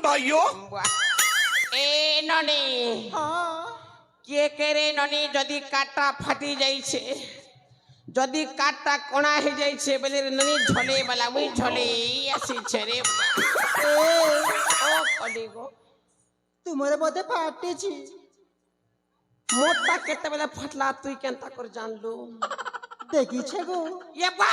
भाइयों ए ननी किए करे ननी जदि काटा फाटी जाइछे जदि काटा कोना हे जाइछे बोले ननी झले वाला मुई झले आसी छे रे ओ कली गो तुम्हारे बोधे फाटे छी मोटा केते बेला फटला तुई केनता कर जानलू देखी छे गो ये बा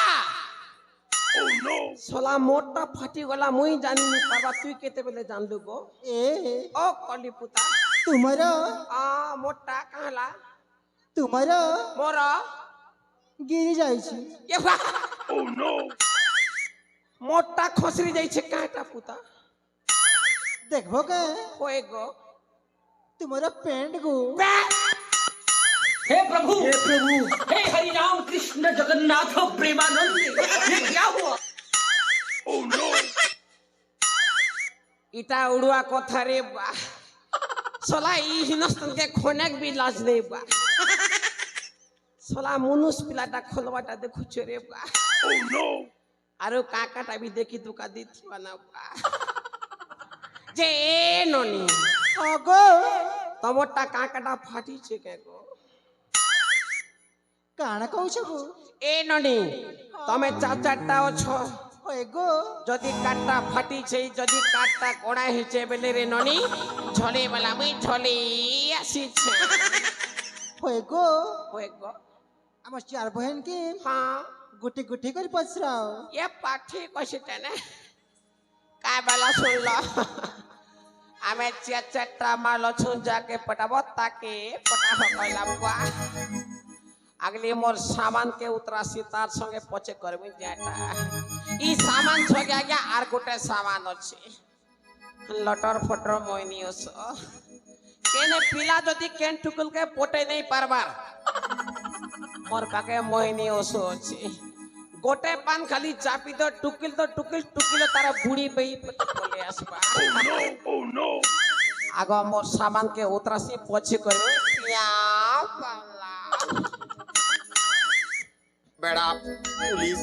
सोला मोटा फाटी गला मुई जानी नहीं पाबा तुई केते बेले जानलू गो ए ओ कली पुता तुम्हारा आ मोटा कहला तुम्हारा मोरा गिरी जाई छी ये बा मोटा खसरी जाई छे काटा पुता देखबो के होए गो तुम्हारा पेंट गो हे प्रभु हे हरि राम कृष्ण जगन्नाथ प्रेमानंद ये क्या हुआ इटा उड़ुआ कथा रे बा सोला ई हिनस्तन के खोनेक भी लाज नहीं बा सोला मुनुस पिलाटा खोलवाटा देखु छे रे बा आरो काकाटा भी देखी दुका दिथि बना बा जे ए ननी आगो तमोटा काकाटा फाटी छे के गो काना कहू छे गो ए ननी तमे चाचाटा अछो होय गो जदि काटा फाटी छे जदि काटा कोड़ा हिचे बेले रे ननी झले वाला मुई झले आसी छे होय गो होए गो আমার চার বহন के हाँ गुटी गुटी कर पसराओ ये पाठी कशी तेने काय बाला सुन लो आमे चेचटा मारलो छुन जाके पटाबो ताके पटा हो गइला बुआ अगली मोर सामान के उतरासी तार संगे पचे करबी जाटा ई सामान छ गया आर गोटे सामान अछि लटर फटर मोइनी ओसो केने पिला जदी केन टुकुल के पोटे नहीं पारबार मोर पाके मोहिनी ओसो अछि गोटे पान खाली चापी तो टुकिल तारा बुढ़ी बई बोले आसबा आगो मोर सामान के उतरासी पछे करे पिया पाला बेड़ा पुलिस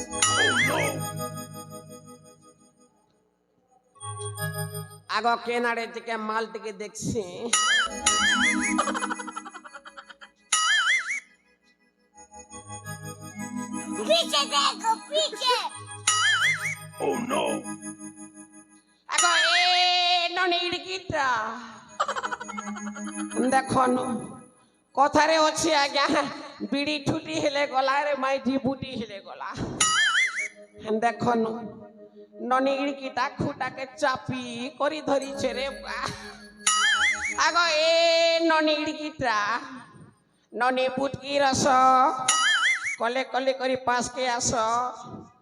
आगो केनारे टिके माल टिके देखছি पीछे देखो पीछे आगो ए ननीड़ गीता देखो नु कथारे अछि आज्ञा बिड़ी ठुटी हेले गला रे माइठी बुटी हेले गला देखो नु ननीड़ गीता खुटा के चापी करी धरी छे रे बा आगो ए ननीड़ गीता ननी बुटकी रस कले कले करी पास के आसो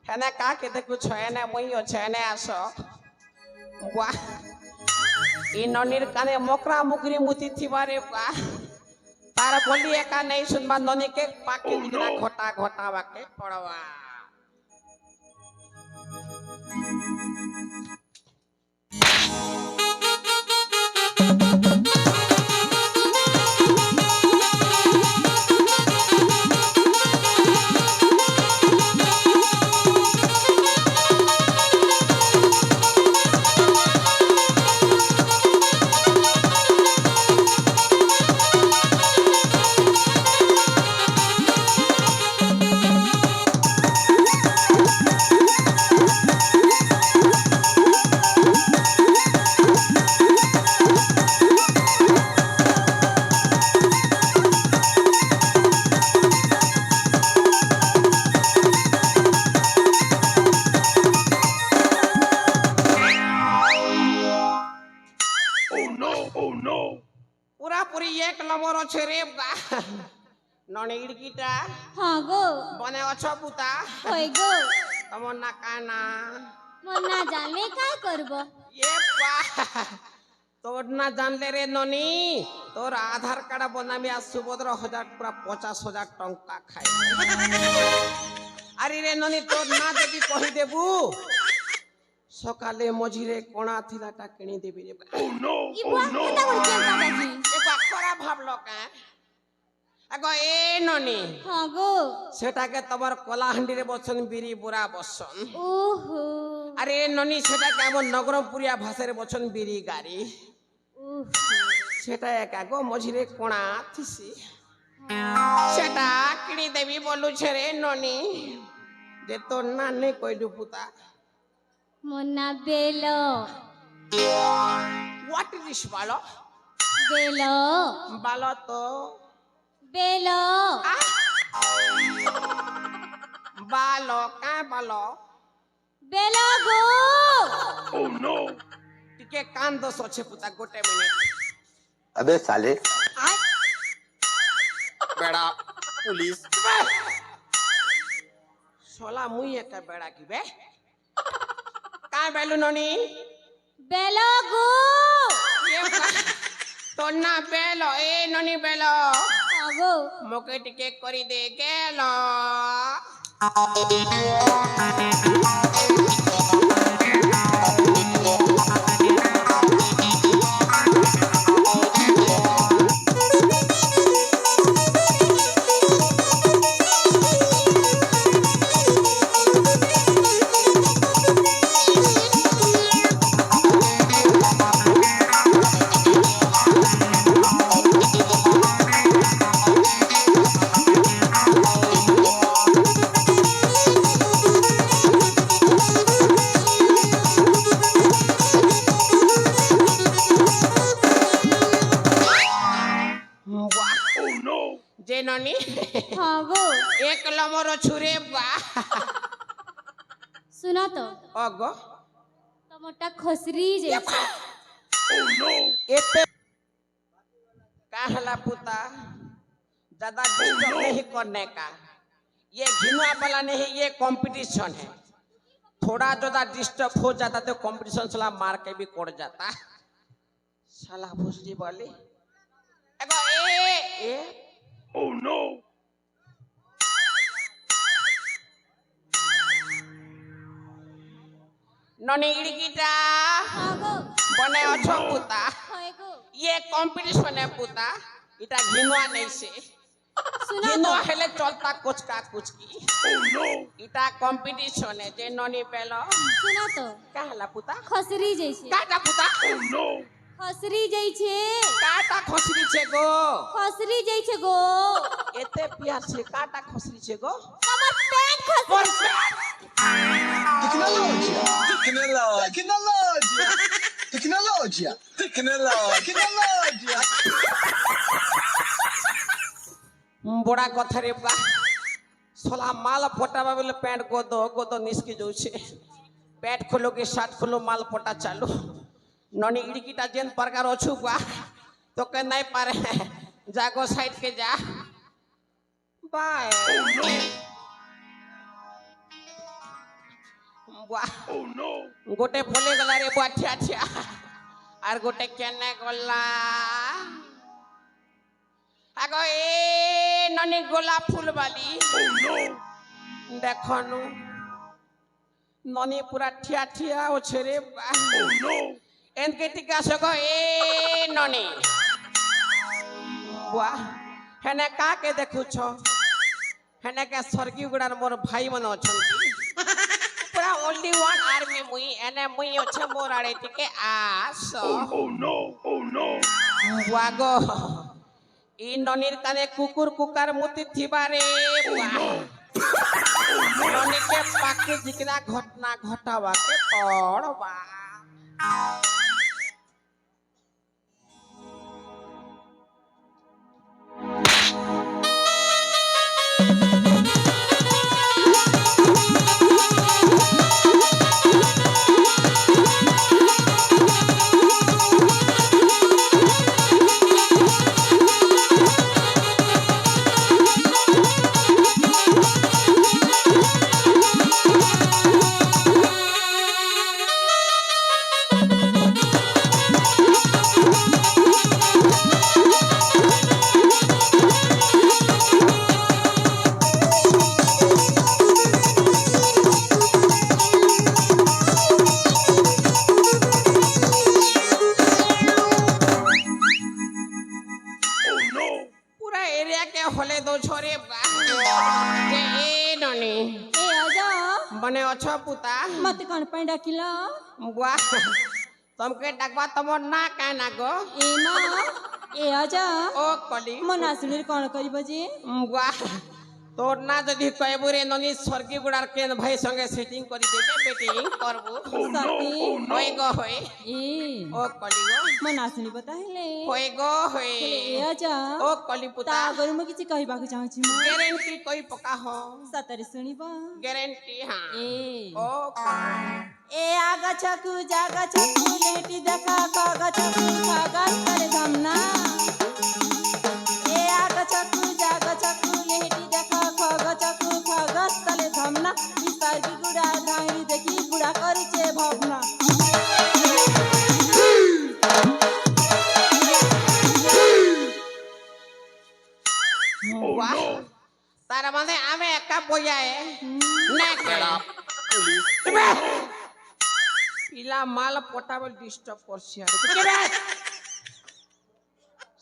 हेना का के देखु छयने मइयो छयने आसो वाह ई ननीर काने मोकरा मुकरी मुती थिबारे वाह तार बोली एका नहीं सुनबा ननी के पाकी दिना घोटा घोटा बाके पड़वा पूरा पूरी एक नंबर अच्छे रे ननीड़ गीता हाँ गो बने अच्छो पुता होय गो तमो ना काना मन ना जाने काय करबो ये पा तोर ना जानले रे ननी तोर आधार कार्ड बनामी आज सुभद्र 1000 पूरा 50,000 टंका खाई अरे रे ननी तोर ना देबी कहि देबू सकाले मझिरे कोणा थिलाटा किणी देबी रे ई बुआ कता कर के दादाजी ए बाखरा भाबलो का आगो ए ननी हाँ गो सेटा के तबर कलाहांडी रे बसन बिरी बुरा बसन ओहो আরে ননি সেটা কেমন নগরপুরিয়া ভাষার বচন বিড়ি গাড়ি উফ সেটা একা গো মঝিরে কোণা থিসি সেটা কিনি দেবী বলুছে রে ননি যে তোর না নেই কইলু পুতা মোর না বেল হোয়াট ইজ দিস বালো বেল বালো তো বেল বালো কা বালো বেল গো টিকে কান দোষ আছে পুতা গোটে মিনিট अबे साले আয় बेड़ा पुलिस সোলা মুই একটা বেড়া কিবে কা বেলু ননি বেল গো তোর না বেলো এ ননি বেলো আগো মোকে টিকে করি দে গেল যে ননি আগো এক লমর ছুরে বা শুনো তো অগো তোমারটা খসরি যাইছে एते कहला पुता ज्यादा डिस्टर्ब नहीं करने का ये घिनवा वाला नहीं ये कंपटीशन है थोड़ा ज्यादा डिस्टर्ब हो जाता तो कंपटीशन साला मार के भी कोड़ जाता साला भोसड़ी वाली एगो ए ओह नो ननी इड़कीटा আগো बने अच्छो पुता হয় গো ये कंपटीशन है पुता इटा घिनवा नहीं से শুনো তো घिनवा हेले चलता कुछ का कुछ की इटा कंपटीशन है जे ननी पेलो শুনো তো कहला पुता খসরি যাইছে काटा पुता খসরি যাইছে काटा खसरी छे गो খসরি যাইছে গো एते प्यार से काटा खसरी छे गो তোমার পেট খসরি पर Tecnologia, tecnologia, tecnologia, tecnologia, tecnologia. बड़ा कथा रे बा सोला माल पटावा बेले पैंट गोदो निस्की जाउछे पैंट खोलो के शर्ट खोलो माल पटा चालू ननी इड़कीटा जेन प्रकार अछु बा तो के नहीं पारे जागो साइड के जा बाय वाह गोटे फले गला रे बुआ ठिया ठिया আর গোটে কেনে গলা আগো এ ননি গোলাপ ফুল বালি দেখনু ননি পুরা ঠিয়া ঠিয়া আছে রে এনকে টিকা সগো এ ননি বাহ হেনে কাকে দেখুছ হেনে কে স্বর্গী গুড়ার মোর ভাই মনে অছন্তি পুরা ওনলি ওয়ান আর্মি মুই এনে মুই আছে মোর আড়ে টিকে আস বাগো ই ননির কানে কুকুর কুকার মুতি থিবারে ননিকে পাকে জিকনা ঘটনা ঘটাবাকে পড়বা अछ पुता मते कौन पे डाकिला बुआ तुमके डकवा तुम ना का ना गो ए माँ ए आजा ओ कली मो नासुनी कौन करिब जे बुआ तोर ना जदि कहबो रे ननी स्वर्गी गुडार केन भाई संगे सेटिंग करी देके बेटी करबो सती होय गो होय ए ओ कली गो मो नासुनी बताहिले होय गो होय ए आजा ओ कली पुता तागर म किछि कहिबाक चाहछि म गारंटी कोई पका हो सतरे सुनिबा गारंटी हां ए ओ ए आगा छकु जागा छकु लेटी देखा कागा छकु खागा तले धमना ए आगा छकु जागा छकु लेटी देखा कागा छकु खागा तले धमना इस्तार की गुड़ा धांगरी देखी बुढ़ा करिचे भावना वाह तार माने आमे एका बोयाए ना केड़ा पुलिस पिला माल पोटाबल डिस्टर्ब करछि केबे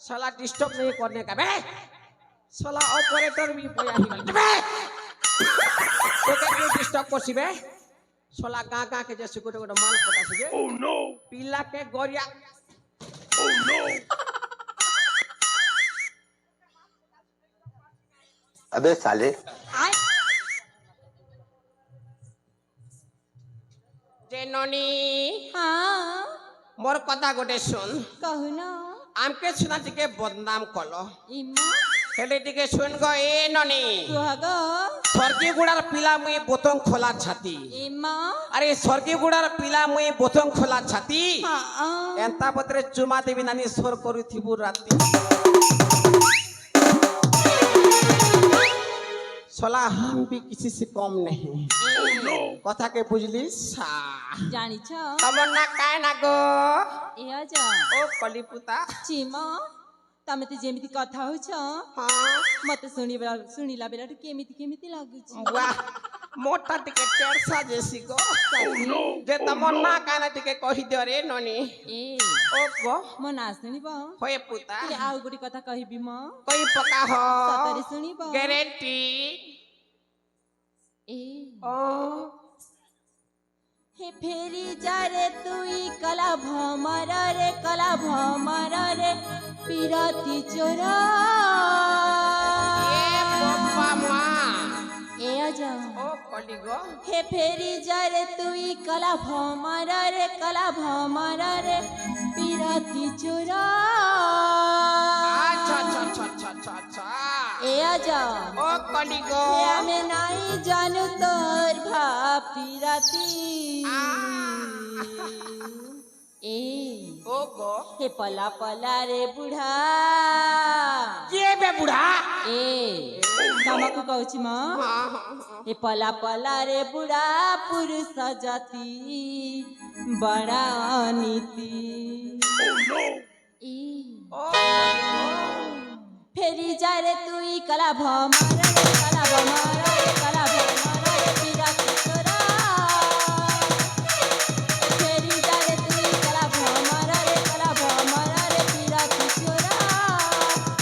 साला डिस्टर्ब नहीं करने का बे साला ऑपरेटर भी बोया ही केबे तो के डिस्टर्ब करछि बे साला गागा के जैसे गोटे गोटे माल पोटा छै ओ नो पिला के गोरिया ओ नो अबे साले आय जे ननी हां मोर कथा गोटे सुन कहू ना आमके सुना टिके बदनाम कलो इमा हेले टिके सुन गो ए ननी सुहागा स्वर्गी गुडार पिला मुई बोतंग खोला छाती इमा अरे स्वर्गी गुडार पिला मुई बोतंग खोला छाती हां एंता पत्रे चुमा देवी नानी सोर करू थिबु राती सोला हम भी किसी से कम नहीं कथा के बुझली सा जानी छ तमन्ना काय ना गो ए आजा ओ कलीपुता चिमा तमे ते जेमिति कथा हो छ हाँ मते सुनिला बेला केमिति केमिति लागु छ वाह मोटा टिके टेरसा जैसी गो जे तमन्ना काय ना टिके कहि दे रे ननी ए ओ गो म ना सुनिबा होय पुता ले आउ गुडी कथा कहिबी म कोई पका हो सतरी सुनिबा गारंटी ए ओ हे फेरी जा रे तुई कला भमर रे पिराती चोरा ए पप्पा मां ए आजा ओ कली गो हे फेरी जा रे तुई कला भमर रे पिराती चोरा अच्छा अच्छा अच्छा अच्छा अच्छा अच्छा ए आजा ओ कली गो हे हमें नहीं जानू तोर भापी राती ए ओ गो हे पला पला रे बुढ़ा ये बे बुढ़ा ए तमको कहछि म हाँ हाँ हे पला पला रे बुढ़ा पुरुष जाति बड़ा नीति ए ओ फेरी जा रे तुई कला भमर रे पीरा किशोरा फेरी जा रे तुई कला भमर रे पीरा किशोरा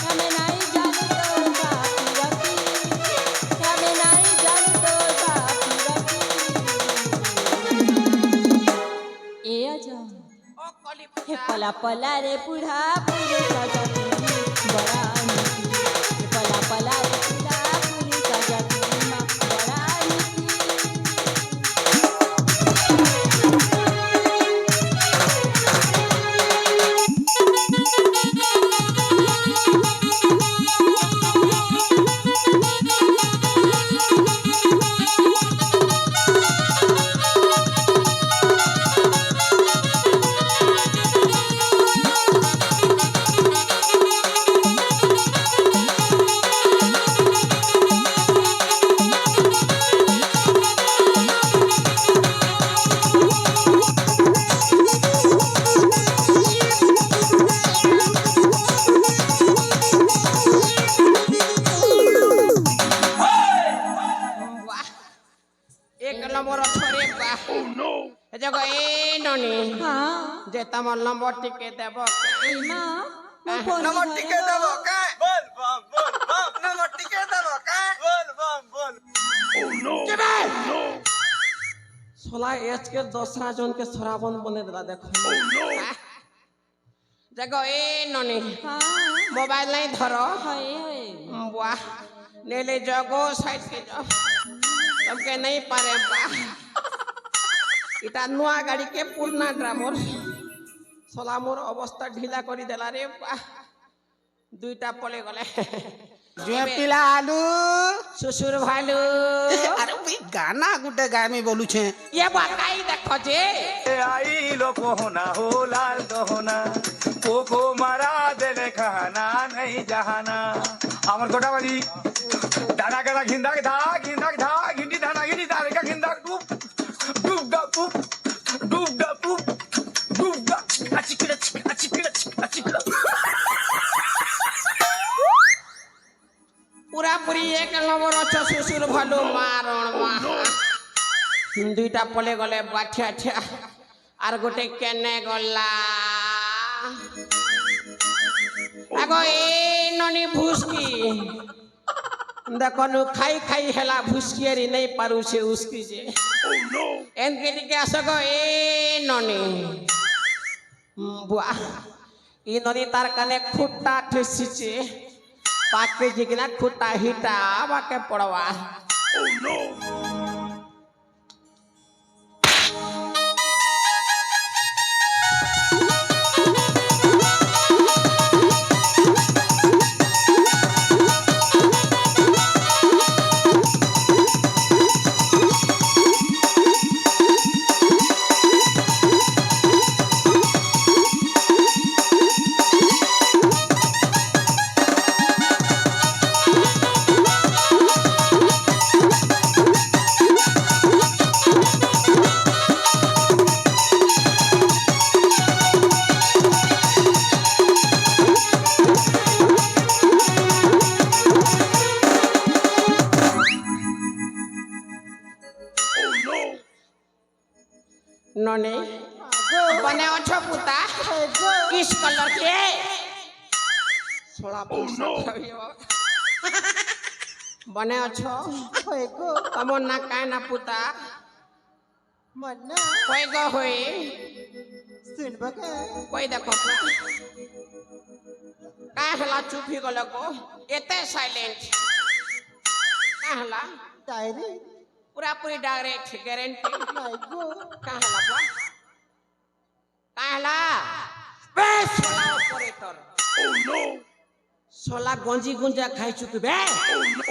हमें नहीं जानू तो बापी रखी हमें नहीं जानू तो बापी रखी ए आजा ओ कली हे पुता पला पला रे बुढ़ा पुरुष जाति बड़ा नीति हे पला पला रे बुढ़ा पुरुष जाति बड़ा नीति वाह एक नंबर छोरे बा ओ नो ए जगो ए ननी हाँ जे तमर नंबर टिके देबो ए माँ मैं फोन नंबर टिके देबो का बोल बम नंबर टिके देबो का बोल बम केबे सोला एच के दूसरा जोन के सराबन बने दिला देखो देखो ए ननी हाँ मोबाइल नहीं धरो हाय हाय वाह नेले जगो साइड के जाओ तुमके नहीं पारे बा इटा नुआ गाड़ी के पुरना ड्रामर सोला मोर अवस्था ढीला करी देला रे बा दुईटा पले गले जुए पिला आलू ससुर भालू अरे भाई गाना गुटे गामी बोलू छे ये बताई देखो जे आई लो कोहना हो लाल दोहना कोको मारा देले खाना नहीं जहाना আমার গোটা বাড়ি দানা কাটা ঘিন্দা ধা ঘিন্দি ধানা ঘিন্দি দারেকা ঘিন্দা ডুব ডুব ডা পুপ ডুব ডা পুপ ডুব ডা আচিকড়া আচিকড়া पूरा पूरी एक नंबर अच्छो ससुर भालू मारण मा दुईटा पले गले बाठिया ठिया आर गोटे केने गला आगो ए ननी भुसकी देखनु खाई खाई हेला भुसकियरी नहीं पारू से उसकी जे एनके टिके आसगो ए ननी बुआ ई ननी तार काने खुट्टा ठेसिचे पाके जिगना खुट्टा हिटा बाके पड़वा नने बने अच्छो पुता किस कलर के सोला बने अच्छो होय गो तमो ना काय ना पुता मन्ना कोई गो होई सुन बके कोई देखो काय हला चुप ही गलो को एते साइलेंट काय हला डायरी पूरा पूरी डायरेक्ट गारंटी नाइ गो काय हला बा काय हला बे सोला ऑपरेटर ओ नो सोला गंजी गुंजा खाई चुकी बे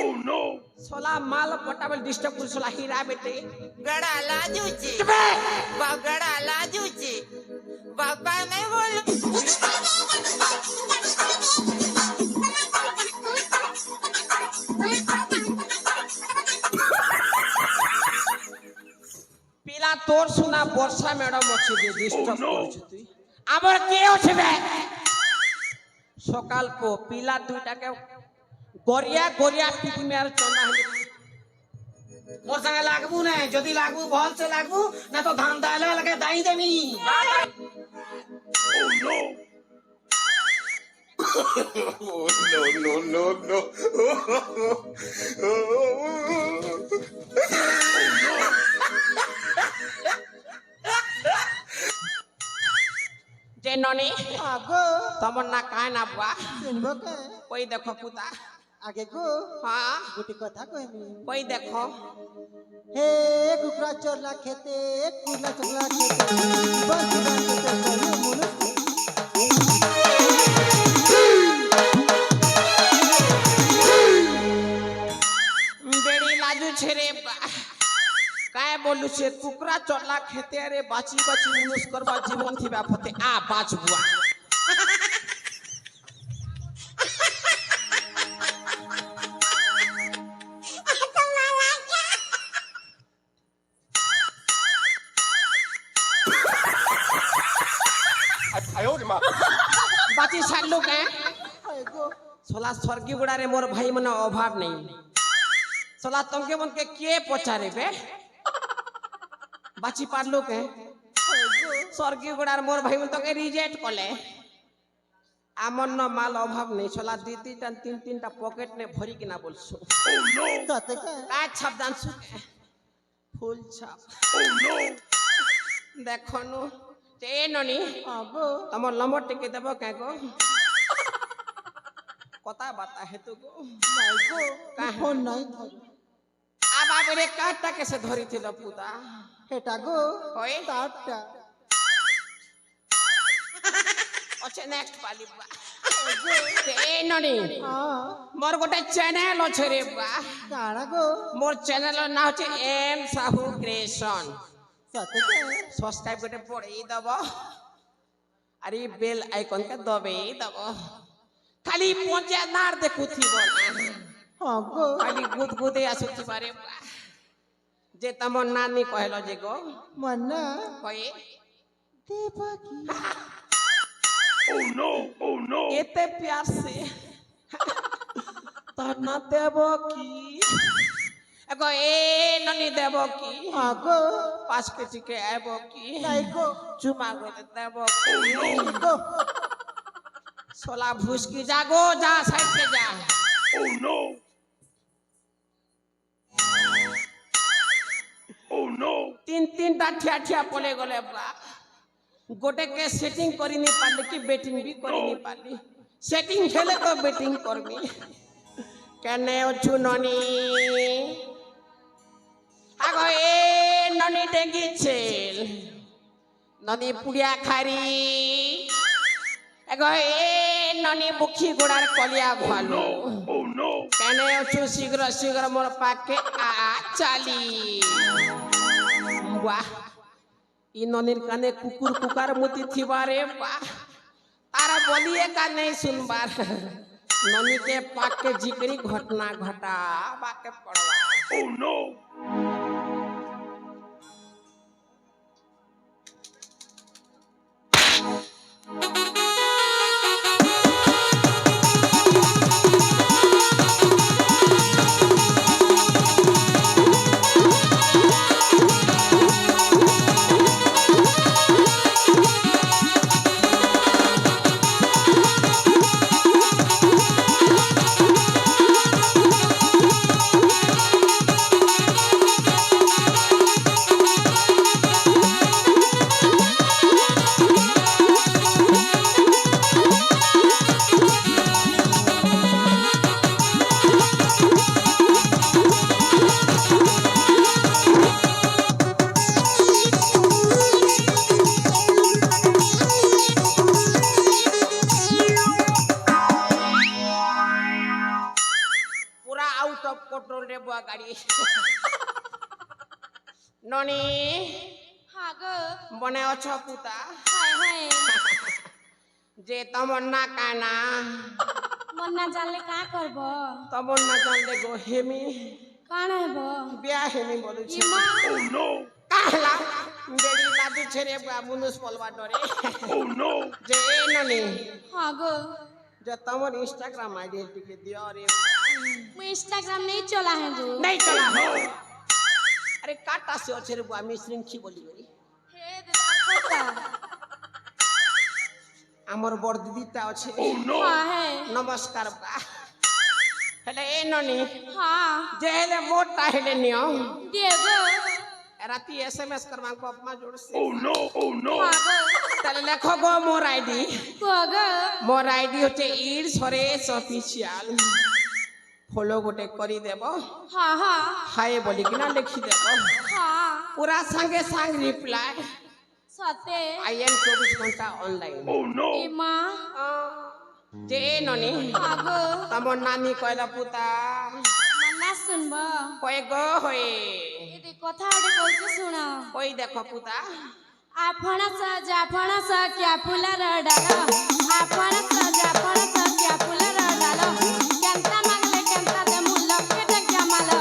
ओ नो सोला माल पोटाबल डिस्टर्ब कर सोला हीरा बेटे गड़ा लाजूची गड़ा लाजूची बाबा नहीं बोल पिला तोर सुना वर्षा मैडम अच्छे जे डिस्टर्ब करछ तुई आबर के আছে বে সকাল কো পিলা দুইটাকে গরিয়া গরিয়া পিটি মের চন্না হলি मोर संगे लागबू ने जदी लागबू भल से लागबू ना तो धान दाले लगे दाई देमी no जे ननी आगो तमन ना काय ना बुआ सुन बके कोई देखो पुता आगे गो हां गुटी कथा कहमी कोई देखो हे कुकरा चोरला खेते कुला चोरला खेते बस बस करू मुनु बेड़ी लाजू छेरे काय बोलू छे कुकरा चोरला खेते रे बाची बाची मुनुस करबा जीवन थी बापते आ बाच बुआ बाची सालू के होय गो सोला स्वर्गी गुड़ा रे मोर भाई मन अभाव नहीं सोला तुमके मन के पचारे बे बाची पारलो के स्वर्गी गुड़ा मोर भाई मन तो के रिजेक्ट कले आमन न माल अभाव नहीं सोला दी तीन तीन टा पॉकेट ने भरी किना बोलसु सते के का छाप दान सु ফুল ছাপ দেখনু যে ননি আগো তোমার নম্বর টিকে দেব কে গো কথা বাতা হেতু গো নাই গো ফোন নাই ধরে আবাবরে কাটটা কেসে ধরিছিল পুতা হেটা গো হয় তারটা অছে নেক্সট পালি বা এ ননি হ্যাঁ মোর গোটে চ্যানেল আছে রে বা কারা গো মোর চ্যানেলের নাম হচ্ছে এম সাহু ক্রিয়েশন সতে কে সবস্ক্রাইব করে পড়েই দেব আর এই বেল আইকন কে দবেই দেব খালি পঞ্চা নার দেখুথিব না আগো খালি গুদগুদে আসুথি পারে বা যে তমর নানি কহিল যে গো মন্না কয়ে দেবাকি এতে প্যার সে তার না দেব কি এগো এ ননি দেব কি আগো 5 কেজি কে আইব কি নাই গো চুমা করে দেব কি গো সোলা ভুসকি যাগো যা সাইড से যা তিনটা ঠিয়া ঠিয়া পলে গলে বা গোটে কে সেটিং করি নি পারলি কি বেটিং भी করি নি পারলি সেটিং খেলে তো বেটিং করবি কেনে অছু ননি আগো এ ননি ডেঙ্গিছিল ননি পুড়িয়া খারি এগো এ ননি বুখি গোড়ার কলিয়া ভালো কেনে অছু শীঘ্র শীঘ্র মোর পাকে আ চালি বাহ ই ননির কানে কুকুর কুকার মতি থিবারে বাহ तारा बोलिए का नहीं सुनबार ननी के पाक के जिक्री घटना घटा बाके पड़वा पूरा आउट ऑफ कंट्रोल रे बुआ गाड़ी ननी हाँ गो बने अछ पुता हाय हाय जे तमन्ना काना मन्ना जाले का करब तमन्ना जान ले गो हेमी काण हेब बिया हेमी बोलु ई छे मां काहला बेड़ी लादु छे रे बुआ मुनुस पलवा डरे जे ए ननी हाँ गो जे तमर इंस्टाग्राम आईडी टिके दियो रे मैं इंस्टाग्राम नहीं चला है गो नहीं चला हो अरे काटा से अच्छे रे बुआ मिश्रिंग छी बोली गरी हे देखा हमर बड़ दीदीटा अच्छे हाँ है नमस्कार बा हेले ए ननी हाँ जे हेले मोटा हेले नियो देगो राती एसएमएस करवा को अपना जोड़ से हाँ गो তাহলে লেখো গো মোর আইডি গো মোর আইডি হচ্ছে ইড সরেশ অফিশিয়াল ফলো গোটে করি দেব हाँ हाँ হাই বলি কিনা লিখি দেব हाँ পুরা সঙ্গে সঙ্গ রিপ্লাই सते आई एम 24 घंटा ऑनलाइन ई मां जे ननी हाँ गो तमर नानी কয়লা পুতা मन्ना सुनब কয় গো হয়ে এদি কথা আড়ে কইতে শুনো কই দেখো পুতা आपण स क्या फुलर डालो आपण स क्या फुलर डालो केंता मागले केंता दे मुल्ला के क्या मालो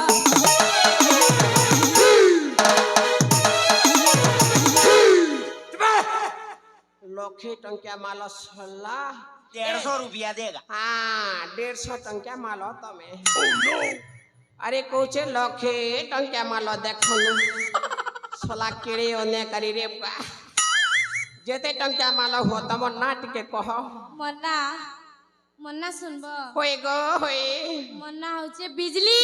লক্ষে টঙ্কিয়া মাল সল্লা 150 रुपया देगा हाँ 150 टंकिया माल तमे अरे कौचे लक्षे टंकिया माल देखनु सला केड़े ओने करी रे बा जेते टंकिया माल हो तम नाट के कह मन्ना मन्ना सुनब होए गो होए मन्ना होचे बिजली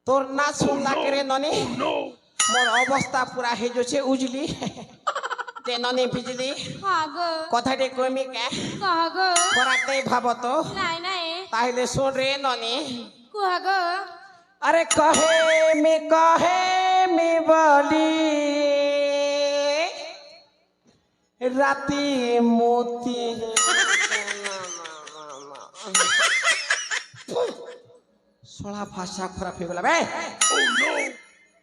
তোর না শুনলা করে ননি মোর অবস্থা পুরা হয়ে যাচ্ছে উজলি তে ননি বিজলি হ্যাঁ গো কথাটি কমি কে কহ গো করাতেই ভাবতো নাই নাই তাহলে শোন রে ননি কুহ গো अरे कहे मी बोली राती मोती सोला भाषा खराब हो गला बे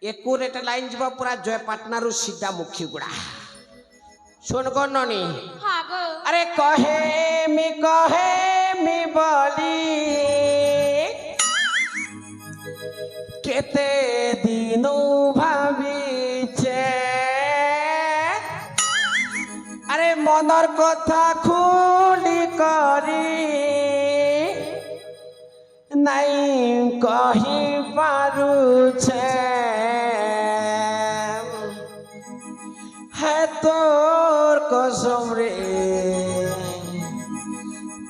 एकुरेट लाइन जब पूरा जय पाटना रु सीधा मुखी गुड़ा सुन गो ननी হ্যাঁ গো अरे कहे मी बोली केते दिनों भाविचे अरे मनर कथा खुली करी नहीं कही पारुछे है तोर कसम रे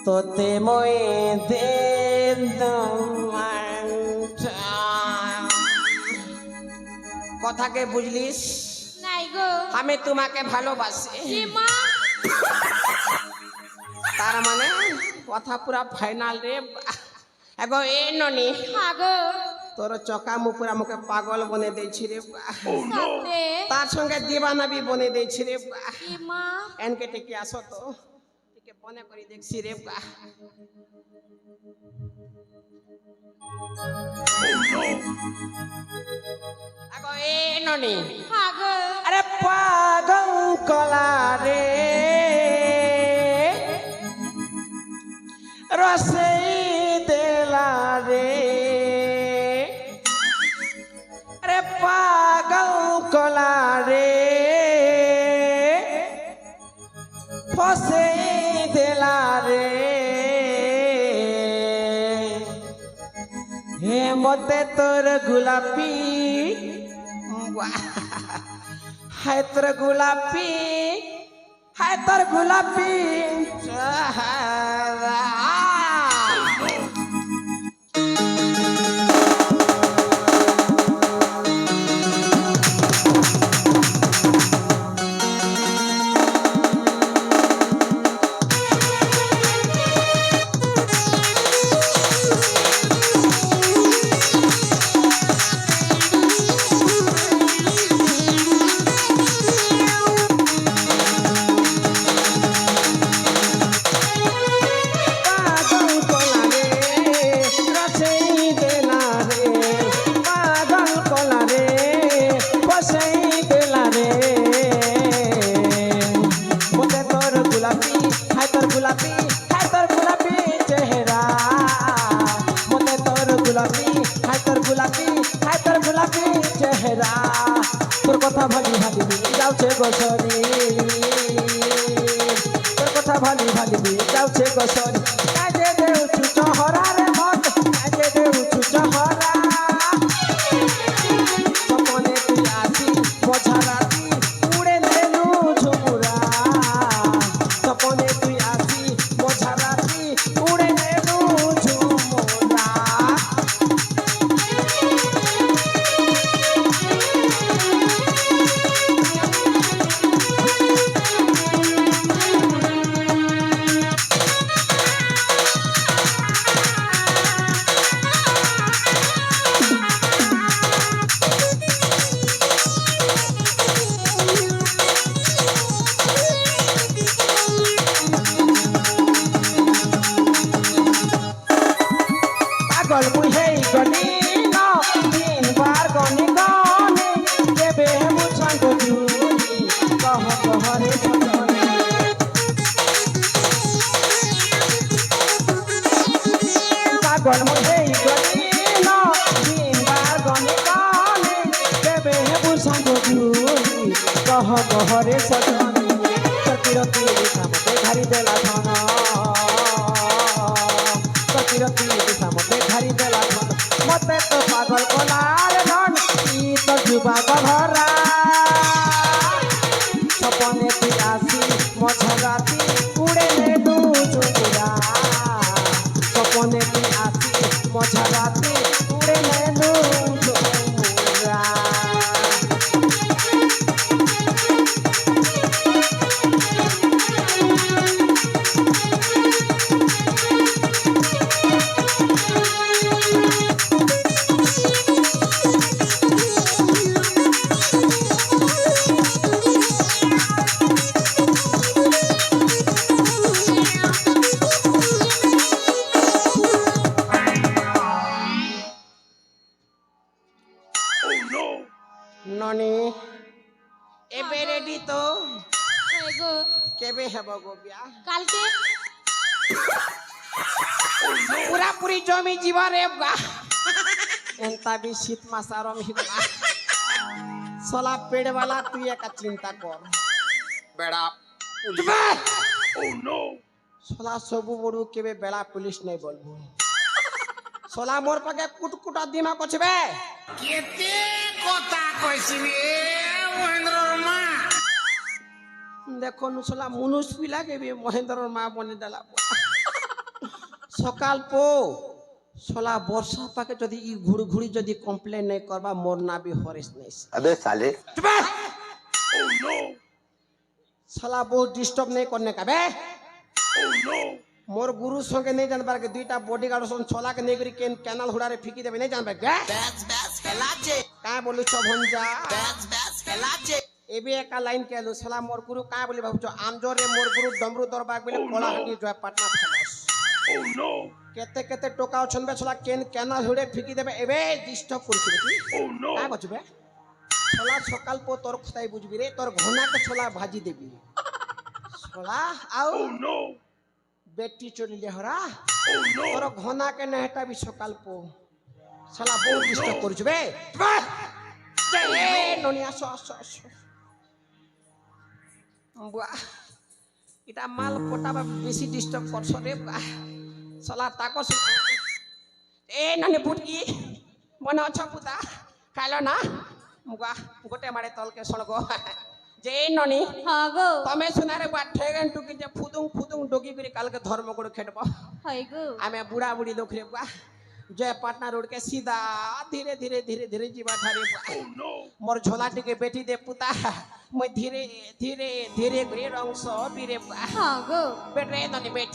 तोते मोय दे কথাকে বুঝলিস নাই গো আমি তোমাকে ভালোবাসি কি মা তার মানে কথা পুরা ফাইনাল রে এগো এ ননি হ্যাঁ গো তোর চকা মু পুরা মুখে পাগল বনে দেইছি রে সত্যি তার সঙ্গে দিবানা বি বনে দেইছি রে কি মা এনকে টিকে আসো তো টিকে বনে করি দেখছি রে আগো এ ননি হ্যাঁ গো अरे पागल कला रे रसई देला रे अरे पागल कला रे फसे देला रे हे मते तोर गुलाबी हाय तर गुलाबी चेहरा তোর কথা ভালি যাওছে গোসরি তোর কথা ভালি যাওছে গোসরি কাজে দেউছু চহরা রে মন কাজে দেউছু চহরা সপনে তুই আসি মঝা রাতি উড়ে নেলু ঝুমুরা সপনে তুই আসি মঝা রাতি উড়ে নেলু ঝুমুরা पागल मुहे गनी न तीन बार गनी गनी देबे मुछान को जूनी कह रे सजनी पागल मुहे गनी न तीन बार गनी गनी देबे मुछान को जूनी कह रे सजनी सतिरती सामते घारी देला धन सतिरती सामते घारी देला धन मते तो पागल कोलार धन ई तो जुबा भरा सपने तू आसी मझा राती उड़े नेलू झुमुरा सपने तू आसी मझा राती उड़े नेलू ননি এবে রেডি তো হই গো কেবে হেব গো বিয়া কালকে পুরা পুরি জমি জীবা রে গা এন্তা বি শীত মাস আরম হিগলা সলা পেড় वाला তুই একা চিন্তা কর বেড়া সলা সবু বড়ু কেবে বেড়া পুলিশ নাই বলবো সলা মোর পাকে কুটকুটা দিমাগ আছে বে কেতে কথা কইছি রে মহেন্দ্রর মা দেখো সলা মুনুষ পিলা কেবে মহেন্দ্রর মা বনে দেলা সকাল পো সলা বর্ষা পাকে যদি ই ঘুড়ি ঘুড়ি যদি কমপ্লেন নাই করবা মোর না বি হরিস নাই अबे साले সলা বহুত ডিস্টার্ব নাই করনে কা বে মোর গুরু সঙ্গে নেই জানবার কে দুইটা বডিগার্ড সঙ্গে ছলাকে নেই করি ক্যানাল হুড়ারে ফিকি দেবে নেই জানবার কে কা বলু ছ ভঞ্জা এবে একা লাইন কেলু সলা মোর গুরু কা বলি ভাবছো আমজরে মোর গুরু ডমরু দরবাগ বলে কোলাহাটি জয় পাটনা ফেমাস কেতে কেতে টোকা অছনবে ছলা ক্যানাল হুড়ে ফিকি দেবে এবে ডিস্টার্ব করছি কা বচবে ছলা সকাল পো তোর খতাই বুঝবি রে তোর ঘনাকে ছলা ভাজি দেবি ছলা আও বেটি চলিলে হরা তোর ঘনাকে নেহটা বি সকাল পো ছলা বহুত ডিস্টার্ব করছি বে এ ননি আসো আসো আসো বুয়া এটা মাল পটাবা বেশি ডিস্টার্ব করছ রে বুয়া ছলা তাকো এ ননি বুটকি মনে অছ পুতা খাইলো না মুগা গোটে মারে তলকে শোনগো যে ননি হ্যাঁ গো তমে শোনারে বা ঠেগেন টুকি যে ফুদুং ফুদুং ডগি করে কালকে ধর্ম করে খেটব হই গো আমি বুড়া বুড়ি লোক রে বুয়া जय पाटना रोड के सीधा धीरे धीरे धीरे धीरे जीवा ठारे मोर झोला टिके बेटी दे पुता मैं धीरे धीरे धीरे करे रंग सो बीरे হ্যাঁ গো बेट रे ननी बेट